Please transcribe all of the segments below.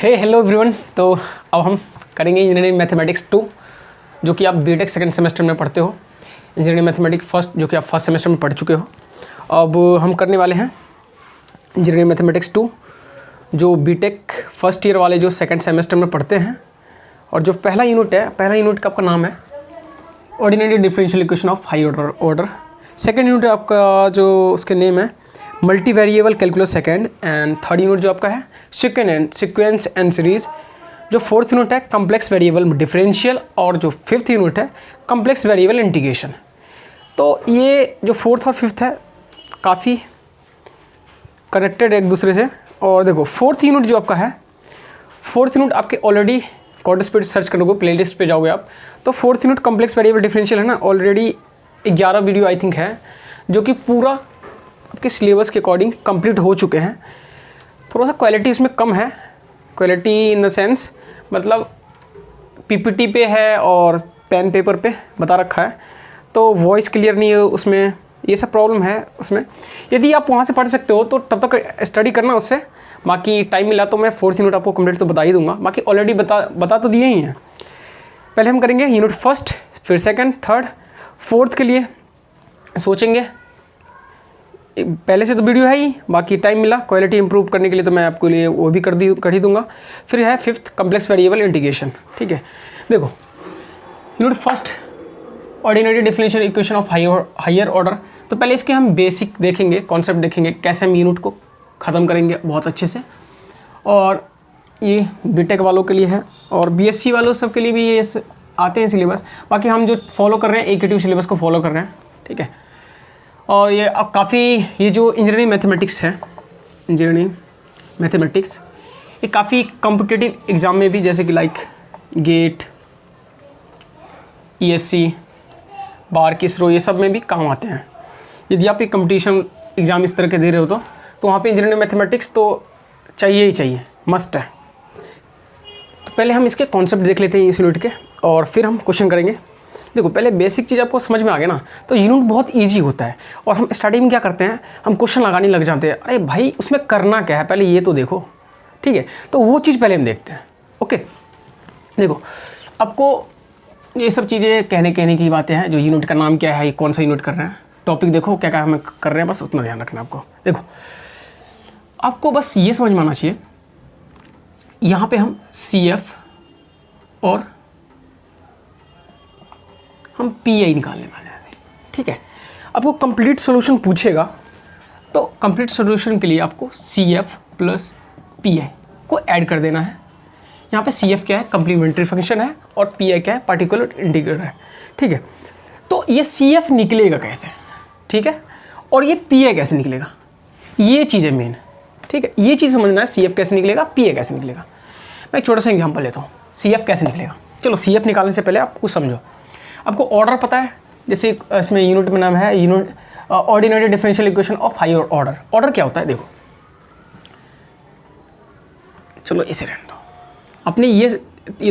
Hello everyone. तो अब हम करेंगे इंजीनियरिंग मैथमेटिक्स 2 जो कि आप बीटेक सेकंड सेमेस्टर में पढ़ते हो। इंजीनियरिंग मैथमेटिक्स फर्स्ट जो कि आप फर्स्ट सेमेस्टर में पढ़ चुके हो। अब हम करने वाले हैं इंजीनियरिंग मैथमेटिक्स 2 जो बीटेक फर्स्ट ईयर वाले जो सेकंड सेमेस्टर में पढ़ते हैं। और जो पहला यूनिट है, पहला यूनिट का आपका नाम है ordinary differential equation of higher order. Second unit आपका जो उसके नेम है multivariable calculus second. And third unit जो आपका है सीक्वेंस एंड सीरीज। जो फोर्थ यूनिट है कॉम्प्लेक्स वेरिएबल डिफरेंशियल। और जो फिफ्थ यूनिट है कॉम्प्लेक्स वेरिएबल इंटीग्रेशन। तो ये जो फोर्थ और फिफ्थ है काफ़ी कनेक्टेड है एक दूसरे से। और देखो फोर्थ यूनिट जो आपका है, फोर्थ यूनिट आपके ऑलरेडी कॉर्डस पे सर्च करोगे, प्लेलिस्ट पे जाओगे आप, तो fourth unit complex variable differential है ना, ऑलरेडी 11 वीडियो आई थिंक है जो कि पूरा आपके सिलेबस के अकॉर्डिंग कंप्लीट हो चुके हैं। थोड़ा सा क्वालिटी इसमें कम है, क्वालिटी इन द सेंस मतलब पीपीटी पे है और पेन पेपर पे बता रखा है, तो वॉइस क्लियर नहीं है उसमें, ये सब प्रॉब्लम है उसमें। यदि आप वहाँ से पढ़ सकते हो तो तब तक स्टडी करना उससे। बाकी टाइम मिला तो मैं फोर्थ यूनिट आपको कंप्लीट तो बता ही दूंगा, बाकी ऑलरेडी बता तो दिए ही हैं। पहले हम करेंगे यूनिट फर्स्ट, फिर सेकंड, थर्ड, फोर्थ के लिए सोचेंगे। पहले से तो वीडियो है ही, बाकी टाइम मिला क्वालिटी इंप्रूव करने के लिए तो मैं आपके लिए वो भी कर ही दूंगा। फिर है फिफ्थ कॉम्प्लेक्स वेरिएबल इंटीग्रेशन। ठीक है, देखो unit first ordinary differential equation of higher order. तो पहले इसके हम बेसिक देखेंगे, कॉन्सेप्ट देखेंगे, कैसे हम यूनिट को ख़त्म करेंगे बहुत अच्छे से। और ये बीटेक वालों के लिए है और बीएससी वालों सब के लिए भी ये आते हैं सिलेबस। बाकी हम जो फॉलो कर रहे हैं एकेटिव सिलेबस को फॉलो कर रहे हैं। ठीक है, और ये अब काफ़ी ये जो इंजीनियरिंग मैथमेटिक्स है, इंजीनियरिंग मैथमेटिक्स ये काफ़ी कॉम्पिटिटिव एग्ज़ाम में भी, जैसे कि लाइक गेट, ईएससी, बार की स्रो, ये सब में भी काम आते हैं। यदि आप एक कंपटीशन एग्ज़ाम इस तरह के दे रहे हो तो वहाँ पे इंजीनियरिंग मैथमेटिक्स तो चाहिए ही चाहिए, मस्ट है। तो पहले हम इसके कॉन्सेप्ट देख लेते हैं इस यूनिट के और फिर हम क्वेश्चन करेंगे। देखो पहले बेसिक चीज़ आपको समझ में आ गया ना, तो यूनिट बहुत इजी होता है। और हम स्टार्टिंग में क्या करते हैं, हम क्वेश्चन लगाने लग जाते हैं। अरे भाई उसमें करना क्या है, पहले ये तो देखो। ठीक है, तो वो चीज़ पहले हम देखते हैं। ओके, देखो आपको ये सब चीज़ें कहने की बातें हैं। जो यूनिट का नाम क्या है, ये कौन सा यूनिट कर रहे हैं, टॉपिक देखो क्या क्या हमें कर रहे हैं, बस उतना ध्यान रखना आपको। देखो आपको बस ये समझ में आना चाहिए, यहाँ पे हम CF और हम PI निकालने वाले हैं। ठीक है, आपको कंप्लीट सोल्यूशन पूछेगा तो कंप्लीट सोल्यूशन के लिए आपको CF प्लस PI को ऐड कर देना है। यहाँ पे CF क्या है, कम्प्लीमेंट्री फंक्शन है, और PI क्या है, पार्टिकुलर इंटीग्रल है। ठीक है, तो ये CF निकलेगा कैसे, ठीक है, और ये PI कैसे निकलेगा, ये चीज़ है मेन। ठीक है, ये चीज़ समझना है, CF कैसे निकलेगा, PI कैसे निकलेगा। मैं एक छोटा सा एग्जाम्पल लेता हूँ, CF कैसे निकलेगा। चलो CF निकालने से पहले आप कुछ समझो। आपको ऑर्डर पता है, जैसे इसमें यूनिट में नाम है unit ordinary differential equation of higher order. Order क्या होता है, देखो चलो इसे रहने दो। आपने ये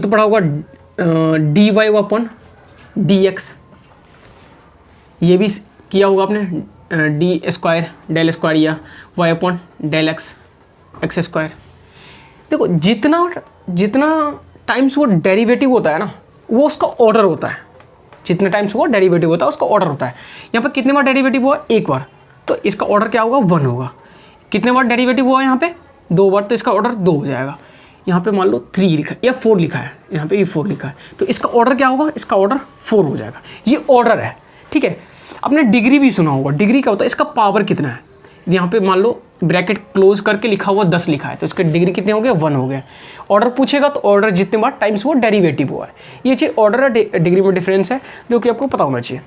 तो पढ़ा होगा dy/dx, ये भी किया होगा आपने, डी स्क्वायर डेल स्क्वायर या y/del x²। देखो जितना टाइम्स वो डेरिवेटिव होता है ना, वो उसका ऑर्डर होता है। जितने टाइम्स वो डेरिवेटिव होता है उसका ऑर्डर होता है। यहाँ पर कितने बार डेरिवेटिव हुआ, एक बार, तो इसका ऑर्डर क्या होगा, 1 होगा। कितने बार डेरिवेटिव हुआ यहाँ पे, 2 बार, तो इसका ऑर्डर 2 हो जाएगा। यहाँ पे मान लो 3 लिखा है या 4 लिखा है, यहाँ पे ये 4 लिखा है, तो इसका ऑर्डर क्या होगा, इसका ऑर्डर 4 हो जाएगा। ये ऑर्डर है। ठीक है, आपने डिग्री भी सुना होगा, डिग्री क्या होता है, इसका पावर कितना है। यहाँ पे मान लो ब्रैकेट क्लोज करके लिखा हुआ 10 लिखा है, तो इसका डिग्री कितने हो गए, 1 हो गए। ऑर्डर पूछेगा तो ऑर्डर जितने बार टाइम्स वो डेरिवेटिव हुआ है, ये चीज़ ऑर्डर और डिग्री में डिफरेंस है जो कि आपको पता होना चाहिए।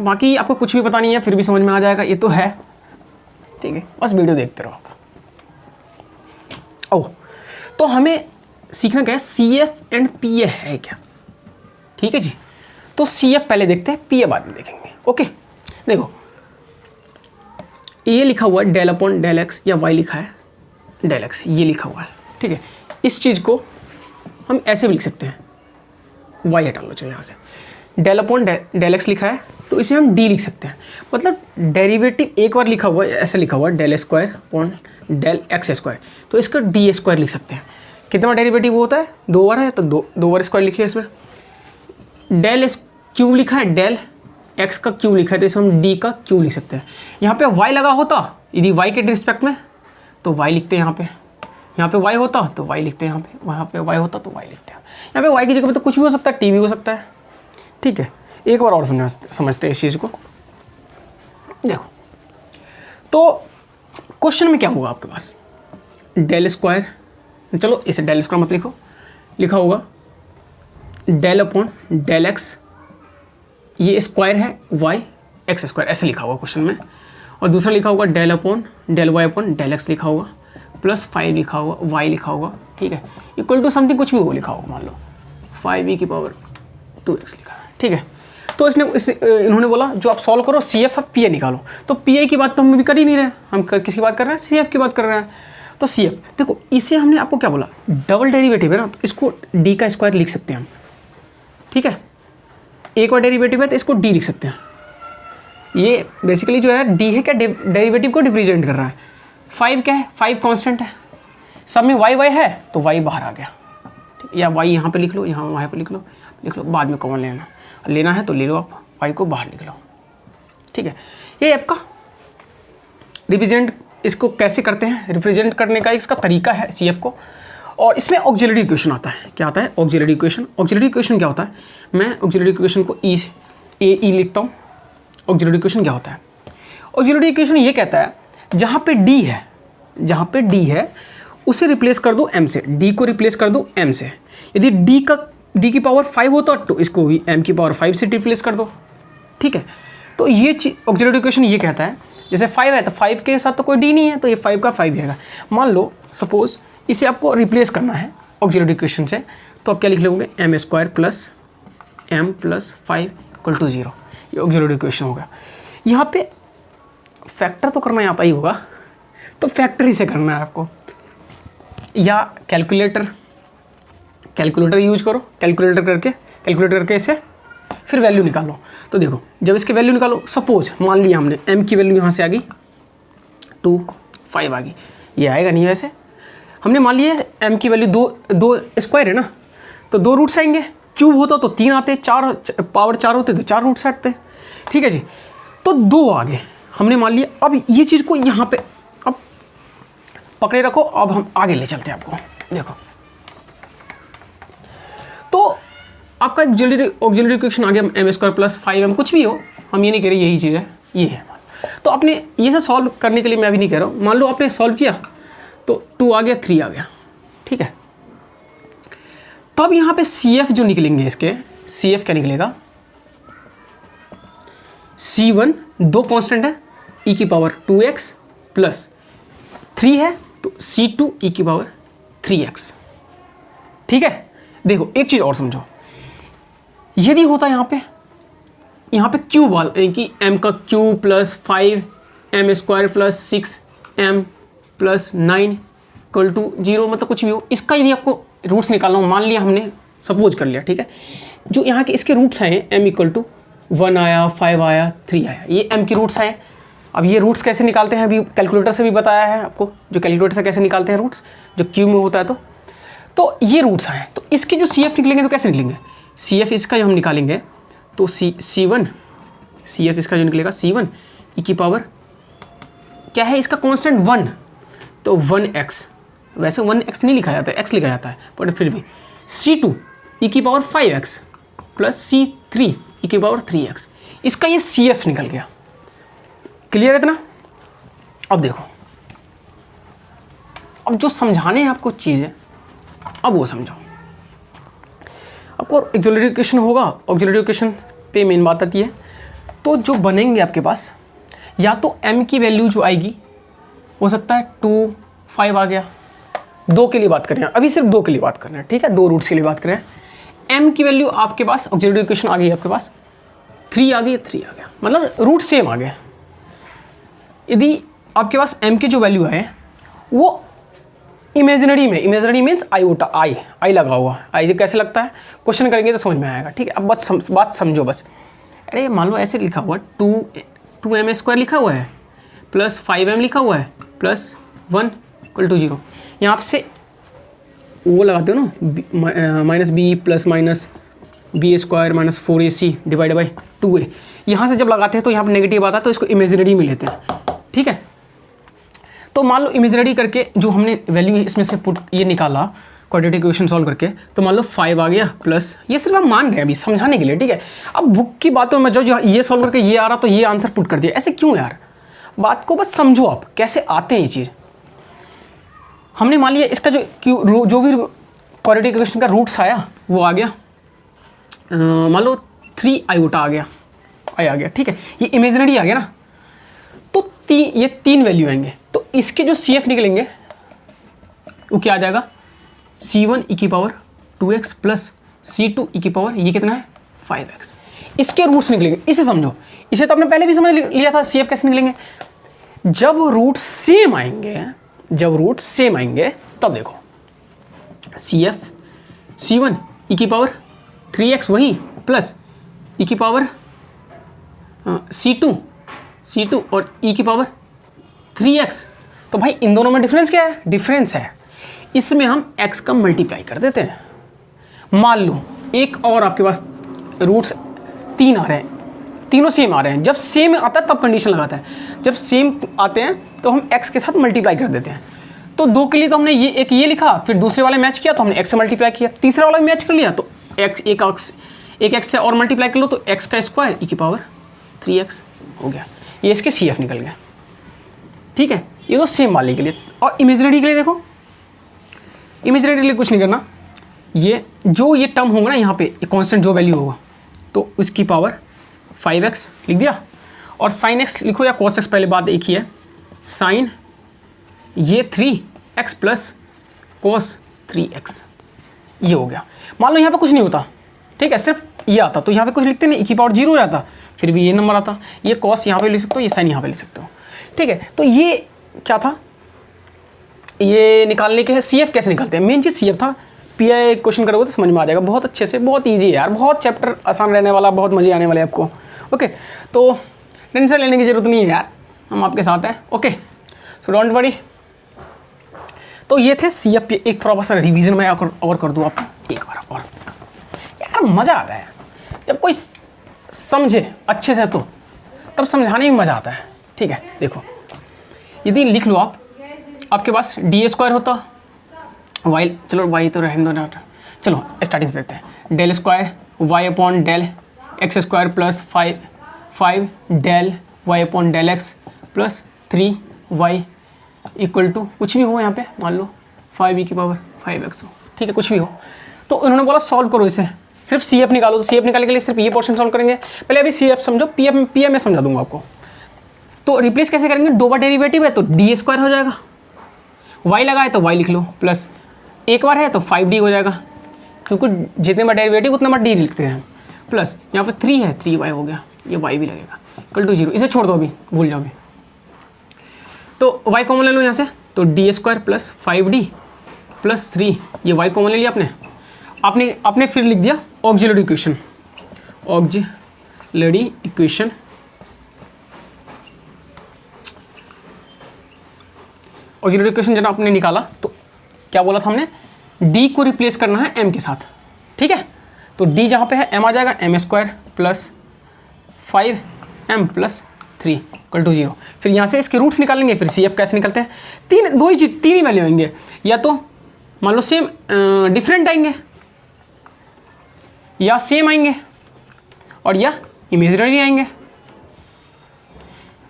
बाकी आपको कुछ भी पता नहीं है फिर भी समझ में आ जाएगा, ये तो है। ठीक है, बस वीडियो देखते रहो आप। ओह, तो हमें सीखना क्या है, CF एंड PA है क्या। ठीक है जी, तो CF पहले देखते हैं, PA बाद में देखेंगे। ओके, देखो ये लिखा हुआ है del/del x, या y लिखा है del x, ये लिखा हुआ है। ठीक है, इस चीज़ को हम ऐसे भी लिख सकते हैं, y हटा लो चलो यहाँ से, del/del x लिखा है तो इसे हम d लिख सकते हैं। मतलब डेरिवेटिव एक बार लिखा हुआ है, ऐसे लिखा हुआ है del² डेल एक्स स्क्वायर, तो इसका डी स्क्वायर लिख सकते हैं। कितना डेरिवेटिव होता है, 2 बार है तो 2 बार स्क्वायर लिख लिया इसमें। डेल क्यूब लिखा है, डेल एक्स का क्यूब लिखा है, तो इसमें हम डी का क्यूब लिख सकते हैं। यहाँ पे वाई लगा होता यदि वाई के रिस्पेक्ट में तो वाई लिखते हैं यहाँ पे वाई होता तो वाई लिखते हैं यहाँ पे, वहाँ पे वाई होता तो वाई लिखते हैं। यहाँ पे वाई की जगह पे तो कुछ भी हो सकता है, टी भी हो सकता है। ठीक है, एक बार और समझते हैं इस चीज़ को। देखो तो क्वेश्चन में क्या होगा आपके पास, डेल स्क्वायर, चलो इसे डेल स्क्वायर मत लिखो, लिखा होगा डेल अपॉन डेल एक्स, ये स्क्वायर है वाई एक्स स्क्वायर, ऐसे लिखा होगा क्वेश्चन में। और दूसरा लिखा होगा del upon del y upon del x लिखा होगा, प्लस 5 लिखा होगा, वाई लिखा होगा। ठीक है, इक्वल टू समथिंग कुछ भी वो लिखा होगा, मान लो 5e की पावर 2x लिखा है। ठीक है, तो इन्होंने बोला जो आप सॉल्व करो CF पी ए निकालो। तो पी ए की बात तो हम भी कर ही नहीं रहे, हम किसकी बात कर रहे हैं, CF की बात कर रहे हैं। तो CF देखो, इसे हमने आपको क्या बोला, डबल डेरिवेटिव है ना, तो इसको d का स्क्वायर लिख सकते हैं हम। ठीक है, एक और डेरिवेटिव है तो इसको d लिख सकते हैं। ये बेसिकली जो है d है क्या, डेरिवेटिव को रिप्रेजेंट कर रहा है। 5 क्या है, 5 कांस्टेंट है, सब में y है तो y बाहर आ गया। या y यहाँ पे लिख लो, यहाँ वहाँ पे लिख लो, बाद में कॉमन लेना है तो ले लो, आप y को बाहर निकलो। ठीक है, ये आपका रिप्रेजेंट, इसको कैसे करते हैं, रिप्रेजेंट करने का इसका तरीका है CF को। और इसमें ऑक्सिलरी इक्वेशन आता है, क्या आता है, ऑक्सिलरी इक्वेशन। ऑक्सिलरी इक्वेशन क्या होता है, मैं ऑक्सिलरी इक्वेशन को ए लिखता हूँ। ऑक्सिलरी इक्वेशन क्या होता है, ऑक्सिलरी इक्वेशन ये कहता है जहाँ पे D है उसे रिप्लेस कर दो m से, D को रिप्लेस कर दो m से। यदि D की पावर 5 होता तो इसको भी m की पावर 5 से रिप्लेस कर दो। ठीक है, तो ये ऑक्सिलरी इक्वेशन ये कहता है, जैसे 5 है तो 5 के साथ तो कोई D नहीं है, तो ये 5 का 5 रहेगा। मान लो सपोज इसे आपको रिप्लेस करना है ऑक्सिलरी इक्वेशन से, तो आप क्या लिख लोगे, m square plus m plus 5 equal to 0। ये ऑक्सिलरी इक्वेशन होगा। यहाँ पे फैक्टर तो करना यहाँ पर ही होगा, तो फैक्टर ही से करना है आपको, या कैलकुलेटर यूज करो, कैलकुलेटर करके इसे फिर वैल्यू निकालो। तो देखो जब इसके वैल्यू निकालो, सपोज मान लिया हमने m की वैल्यू यहाँ से आ गई 2, 5 आ गई, ये आएगा नहीं, वैसे हमने मान लिया m की वैल्यू 2 स्क्वायर है ना, तो 2 रूट्स आएंगे। क्यूब होता तो 3 आते, 4 पावर 4 होते तो 4 रूट्स आते। ठीक है जी, तो 2 आ गए हमने मान लिया। अब ये चीज़ को यहाँ पे अब पकड़े रखो, अब हम आगे ले चलते हैं आपको। देखो तो आपका ऑक्सिलरी इक्वेशन आ गया m स्क्वायर प्लस 5m, कुछ भी हो, हम ये नहीं कह रहे यही चीज़ है, ये है। तो आपने ये सब सॉल्व करने के लिए मैं अभी नहीं कह रहा हूँ, मान लो आपने सॉल्व किया तो 2 आ गया, 3 आ गया। ठीक है, तब यहाँ पे CF जो निकलेंगे इसके, CF क्या निकलेगा, C1 2 कांस्टेंट है e की पावर 2x प्लस 3 है तो C2 e की पावर 3x। ठीक है, देखो एक चीज़ और समझो, यदि होता यहाँ पे क्यूब वाला कि m का cube plus 5m square plus 6m plus 9 equal to 0, मतलब कुछ भी हो, इसका यदि आपको रूट्स निकालना हो, मान लिया हमने सपोज कर लिया। ठीक है, जो यहाँ के इसके रूट्स हैं m इक्वल टू 1 आया, 5 आया, 3 आया, ये m के रूट्स हैं। अब ये रूट्स कैसे निकालते हैं, अभी कैलकुलेटर से भी बताया है आपको, जो कैलकुलेटर से कैसे निकालते हैं रूट्स, जो क्यूब में होता है। तो ये रूट्स हैं, तो इसके जो CF निकलेंगे तो कैसे निकलेंगे, CF इसका जो हम निकालेंगे तो C1 CF इसका जो निकलेगा C1 e की पावर क्या है, इसका कांस्टेंट 1, तो 1x, वैसे 1x नहीं लिखा जाता है, x लिखा जाता है, बट फिर भी C2 e की power 5x plus C3 e की पावर 3x, इसका ये CF निकल गया। क्लियर है इतना। अब देखो, अब जो समझाने हैं आपको चीज़ें, अब वो समझो। आपको ऑक्सिलरी इक्वेशन होगा, ऑक्सिलरी इक्वेशन पे मेन बात आती है, तो जो बनेंगे आपके पास, या तो m की वैल्यू जो आएगी हो सकता है 2, 5 आ गया, 2 के लिए बात कर रहे हैं, अभी सिर्फ 2 के लिए बात कर रहे हैं। ठीक है, 2 रूट्स के लिए बात कर रहे हैं। m की वैल्यू आपके पास ऑक्सिलरी इक्वेशन आ गई, आपके पास 3 आ गई, 3 आ गया, मतलब रूट सेम आ गए। यदि आपके पास m की जो वैल्यू है वो इमेजिनरी में, इमेजिनरी मीन्स आयोटा, आई लगा हुआ, आई कैसे लगता है, क्वेश्चन करेंगे तो समझ में आएगा। ठीक है, अब बात समझो बस। अरे मान लो ऐसे लिखा हुआ 2m स्क्वायर लिखा हुआ है प्लस 5m लिखा हुआ है प्लस 1 इक्वल टू 0। यहाँ से वो लगाते हो ना, minus b plus minus b square minus 4ac divide by 2a। यहाँ से जब लगाते हैं तो यहाँ पर नेगेटिव आता है, तो इसको इमेजिनरी में लेते हैं, ठीक है। तो मान लो इमेजिनरी करके जो हमने वैल्यू इसमें से पुट ये निकाला क्वाड्रेटिक इक्वेशन सॉल्व करके, तो मान लो 5 आ गया प्लस, ये सिर्फ हम मान रहे हैं अभी समझाने के लिए, ठीक है। अब बुक की बातों में जो ये सॉल्व करके ये आ रहा तो ये आंसर पुट कर दिया, ऐसे क्यों यार, बात को बस समझो आप कैसे आते हैं ये चीज़। हमने मान लिया इसका जो भी क्वाड्रेटिक इक्वेशन का रूट्स आया वो आ गया, मान लो 3 आयोटा आ गया, आ गया, ठीक है। ये इमेजिनरी आ गया ना, तो ये 3 वैल्यू आएंगे, तो इसके जो CF निकलेंगे वो क्या आ जाएगा, C1 e की power 2x plus C2 e की पावर ये कितना है 5x। इसके रूट्स निकलेंगे, इसे समझो, इसे तो आपने पहले भी समझ लिया था CF कैसे निकलेंगे। जब रूट सेम आएंगे तब देखो CF C1 e की पावर 3x वही प्लस e की पावर C2 और e की पावर 3x। तो भाई इन दोनों में डिफरेंस क्या है, डिफरेंस है, इसमें हम x का मल्टीप्लाई कर देते हैं। मान लो एक और आपके पास रूट्स 3 आ रहे हैं, तीनों सेम आ रहे हैं। जब सेम आता है तब कंडीशन लगाता है, जब सेम आते हैं तो हम x के साथ मल्टीप्लाई कर देते हैं। तो 2 के लिए तो हमने ये लिखा, फिर दूसरे वाले मैच किया तो हमने x से मल्टीप्लाई किया, तीसरा वाला मैच कर लिया तो एक x से और मल्टीप्लाई कर लो तो x का स्क्वायर e की पावर 3x हो गया। ये इसके CF निकल गया, ठीक है। ये तो सेम वाले के लिए। और इमेजिनरी के लिए देखो, इमेजिनरी के लिए कुछ नहीं करना, ये टर्म होगा ना यहाँ पे, ये कांस्टेंट जो वैल्यू होगा तो उसकी पावर 5x लिख दिया, और sin x लिखो या cos x, पहले बात एक ही है, sin ये 3x प्लस cos 3x ये हो गया। मान लो यहाँ पे कुछ नहीं होता, ठीक है, सिर्फ ये आता तो यहाँ पे कुछ लिखते नहीं, e की पावर 0 हो जाता, फिर भी ये नंबर आता, ये cos यहाँ पे लिख सकते हो, ये sin यहाँ पे लिख सकते हो, ठीक है। तो ये क्या था, ये निकालने के CF कैसे निकालते हैं, मेन चीज़ CF था। PI क्वेश्चन करोगे तो समझ में आ जाएगा बहुत अच्छे से, बहुत इजी है यार, बहुत चैप्टर आसान रहने वाला, बहुत मज़े आने वाले आपको। ओके, तो टेंशन लेने की ज़रूरत नहीं है यार, हम आपके साथ हैं। Okay, so don't worry. तो ये थे CF के, एक थोड़ा सा रिवीजन में और कर दूँ आप एक बार और। यार मज़ा आता है जब कोई समझे अच्छे से, तो तब समझाने में मज़ा आता है, ठीक है। देखो यदि लिख लो आपके पास d² होता y, चलो y तो रहने दो, चलो स्टार्टिंग से देखते हैं, del square y upon del x square plus 5 del y upon del x plus 3y equal to कुछ भी हो, यहाँ पे मान लो 5e की पावर 5x हो, ठीक है, कुछ भी हो। तो उन्होंने बोला सॉल्व करो इसे, सिर्फ CF निकालो। तो CF निकालने के लिए सिर्फ ये पोर्शन सॉल्व करेंगे, पहले अभी CF समझो, PM में समझा दूंगा आपको। तो रिप्लेस कैसे करेंगे, 2 बार डेरिवेटिव है तो d² हो जाएगा, y लगाए तो y लिख लो, प्लस एक बार है तो 5d हो जाएगा, क्योंकि जितने बार डेरिवेटिव उतने बार d लिखते हैं, प्लस यहाँ पे 3 है 3y हो गया, ये y भी लगेगा, इक्वल टू 0। इसे छोड़ दो अभी, भूल जाओ अभी। तो y कॉमन ले लो यहाँ से, तो d² प्लस 5d प्लस 3, ये y कॉमन ले लिया आपने फिर लिख दिया ऑक्सिलरी इक्वेशन, ऑक्सिलरी इक्वेशन जब आपने निकाला तो क्या बोला था हमने, d को रिप्लेस करना है m के साथ, ठीक है। तो d जहाँ पे है m आ जाएगा m² plus 5m plus 3 equal to 0। फिर यहाँ से इसके रूट्स निकालेंगे, फिर CF कैसे निकलते हैं, तीन ही वैल्यू आएंगे, या तो मान लो सेम डिफरेंट आएंगे, या सेम आएंगे, और या इमेजिनरी आएंगे।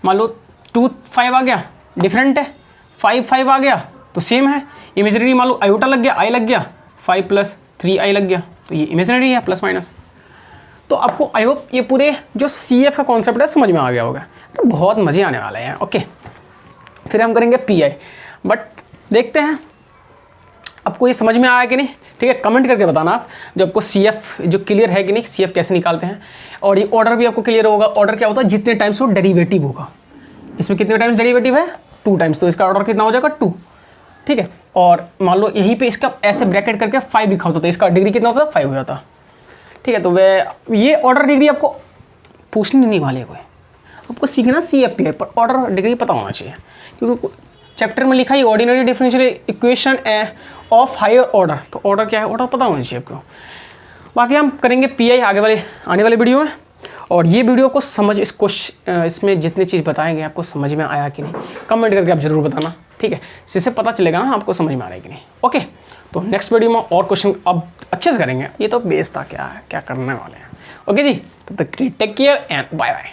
मान लो 2 5 आ गया डिफरेंट है, 5 आ गया तो सेम है, इमेजिनरी मान लो आयोटा लग गया, आई लग गया, 5 प्लस 3i लग गया, तो ये इमेजिनरी है प्लस माइनस। तो आपको आई होप ये पूरे जो CF का कॉन्सेप्ट है समझ में आ गया होगा, तो बहुत मज़े आने वाले हैं। ओके, फिर हम करेंगे PI, बट देखते हैं आपको ये समझ में आया कि नहीं, ठीक है। कमेंट करके बताना आप जो आपको CF जो क्लियर है कि नहीं, CF कैसे निकालते हैं। और ये ऑर्डर भी आपको क्लियर होगा। ऑर्डर क्या होता है, जितने टाइम्स हो डेरिवेटिव होगा, इसमें कितने टाइम्स डेरिवेटिव है 2 टाइम्स, तो इसका ऑर्डर कितना हो जाएगा 2, ठीक है। और मान लो यहीं पे इसका ऐसे ब्रैकेट करके 5 लिखा होता, तो इसका डिग्री कितना होता है 5 हो जाता, ठीक है। तो वह ये ऑर्डर डिग्री आपको पूछनी नहीं वाली है कोई, आपको सीखना CF पर ऑर्डर डिग्री पता होना चाहिए, क्योंकि चैप्टर में लिखा है ordinary differential equation of higher order. तो ऑर्डर क्या है, ऑर्डर पता होना चाहिए आपको। बाकी हम करेंगे पीआई आने वाले वीडियो में। और ये वीडियो को समझ इसमें जितनी चीज़ बताएंगे आपको समझ में आया कि नहीं, कमेंट करके आप जरूर बताना, ठीक है। इससे पता चलेगा ना आपको समझ में आ रहा है कि नहीं। ओके, तो नेक्स्ट वीडियो में और क्वेश्चन अब अच्छे से करेंगे। ये तो बेस था, क्या करने वाले हैं। ओके जी, तब तक take care and bye bye.